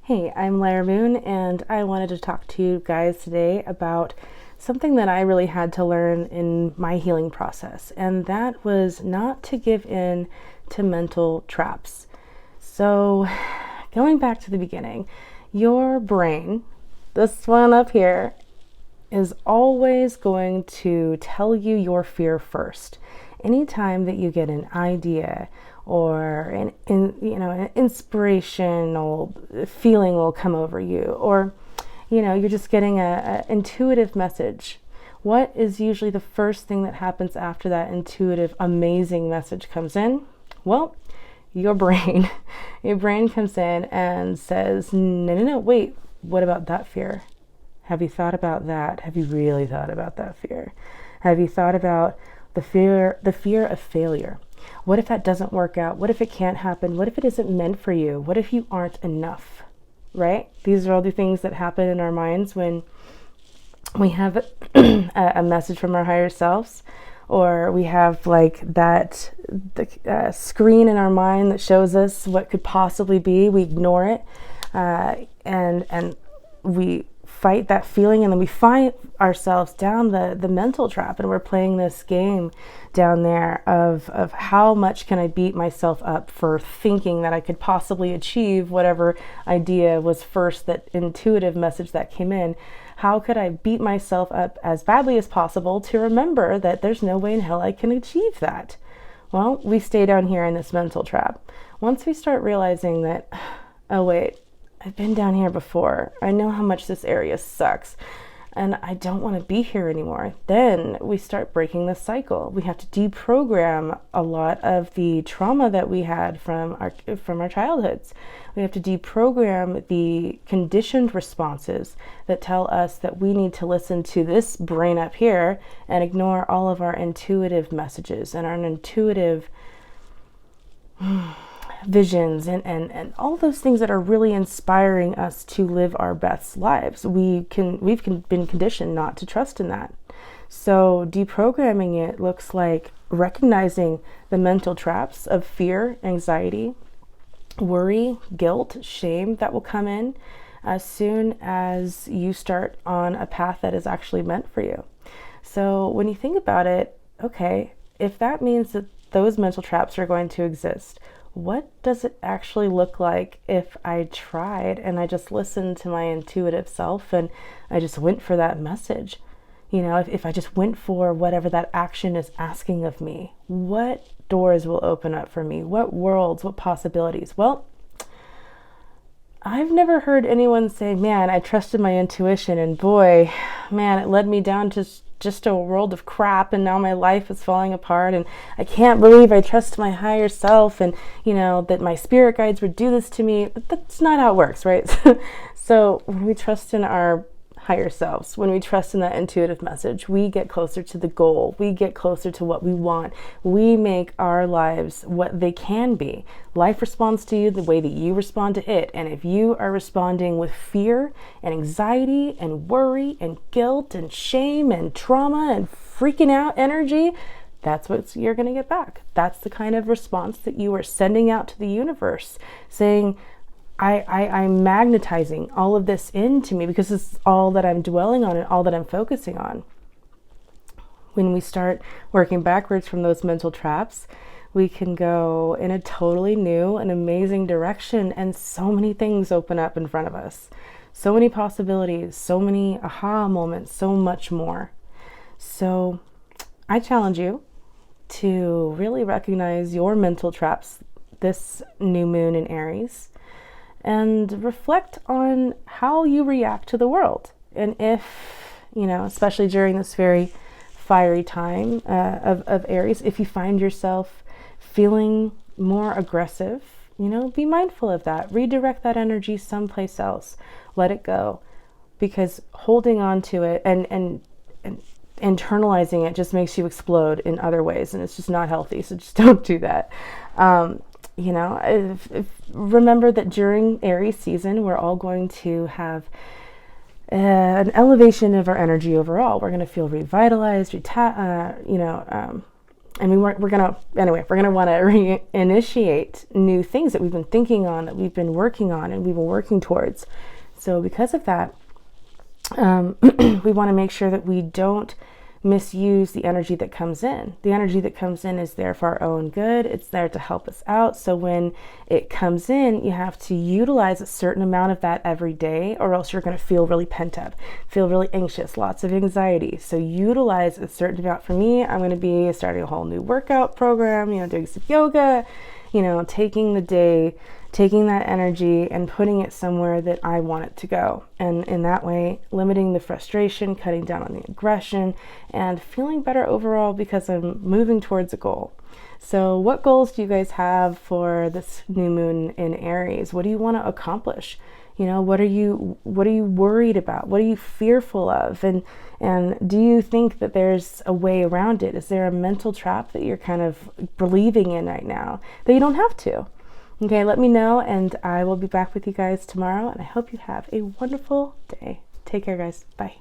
Hey, I'm Lyra Moon, and I wanted to talk to you guys today about something that I really had to learn in my healing process, and that was not to give in to mental traps. So, going back to the beginning, your brain, this one up here, is always going to tell you your fear first. Anytime that you get an idea or an inspirational feeling will come over you, or you're just getting a intuitive message, what is usually the first thing that happens after that intuitive amazing message comes in? Well, your brain your brain comes in and says, no, no, no, wait, what about that fear? Have you thought about that? Have you really thought about that fear? Have you thought about the fear of failure? What if that doesn't work out? What if it can't happen? What if it isn't meant for you? What if you aren't enough? Right? These are all the things that happen in our minds when we have a message from our higher selves, or we have like that screen in our mind that shows us what could possibly be. We ignore it, and we fight that feeling, and then we find ourselves down the mental trap, and we're playing this game down there of how much can I beat myself up for thinking that I could possibly achieve whatever idea was first, that intuitive message that came in. How could I beat myself up as badly as possible to remember that there's no way in hell I can achieve that? Well, we stay down here in this mental trap. Once we start realizing that, oh wait, I've been down here before. I know how much this area sucks, and I don't want to be here anymore. Then we start breaking the cycle. We have to deprogram a lot of the trauma that we had from our childhoods. We have to deprogram the conditioned responses that tell us that we need to listen to this brain up here and ignore all of our intuitive messages and our intuitive visions and all those things that are really inspiring us to live our best lives. We've been conditioned not to trust in that. So deprogramming it looks like recognizing the mental traps of fear, anxiety, worry, guilt, shame that will come in as soon as you start on a path that is actually meant for you. So when you think about it, okay, if that means that those mental traps are going to exist, what does it actually look like if I tried and I just listened to my intuitive self and I just went for that message? If I just went for whatever that action is asking of me, what doors will open up for me? What worlds, what possibilities? Well, I've never heard anyone say, man, I trusted my intuition and boy, man, it led me down to just a world of crap, and now my life is falling apart, and I can't believe I trust my higher self, and that my spirit guides would do this to me. But that's not how it works, right? So when we trust in our higher selves, when we trust in that intuitive message, we get closer to the goal. We get closer to what we want. We make our lives what they can be. Life responds to you the way that you respond to it. And if you are responding with fear and anxiety and worry and guilt and shame and trauma and freaking out energy, that's what you're going to get back. That's the kind of response that you are sending out to the universe, saying, I'm magnetizing all of this into me because it's all that I'm dwelling on and all that I'm focusing on. When we start working backwards from those mental traps, we can go in a totally new and amazing direction, and so many things open up in front of us. So many possibilities, so many aha moments, so much more. So I challenge you to really recognize your mental traps this new moon in Aries, and reflect on how you react to the world. And if, especially during this very fiery time of Aries, if you find yourself feeling more aggressive, be mindful of that. Redirect that energy someplace else. Let it go. Because holding on to it and internalizing it just makes you explode in other ways, and it's just not healthy. So just don't do that. Remember that during Aries season, we're all going to have an elevation of our energy overall. We're going to feel revitalized, and we're gonna want to reinitiate new things that we've been thinking on, that we've been working on, and we've been working towards. So because of that, we want to make sure that we don't misuse the energy that comes in. The energy that comes in is there for our own good. It's there to help us out. So when it comes in, you have to utilize a certain amount of that every day, or else you're going to feel really pent up, feel really anxious, lots of anxiety. So utilize a certain amount. For me, I'm going to be starting a whole new workout program, doing some yoga, taking the day, taking that energy and putting it somewhere that I want it to go. And in that way, limiting the frustration, cutting down on the aggression, and feeling better overall because I'm moving towards a goal. So what goals do you guys have for this new moon in Aries? What do you want to accomplish? What are you worried about? What are you fearful of? And do you think that there's a way around it? Is there a mental trap that you're kind of believing in right now that you don't have to? Okay, let me know, and I will be back with you guys tomorrow, and I hope you have a wonderful day. Take care, guys. Bye.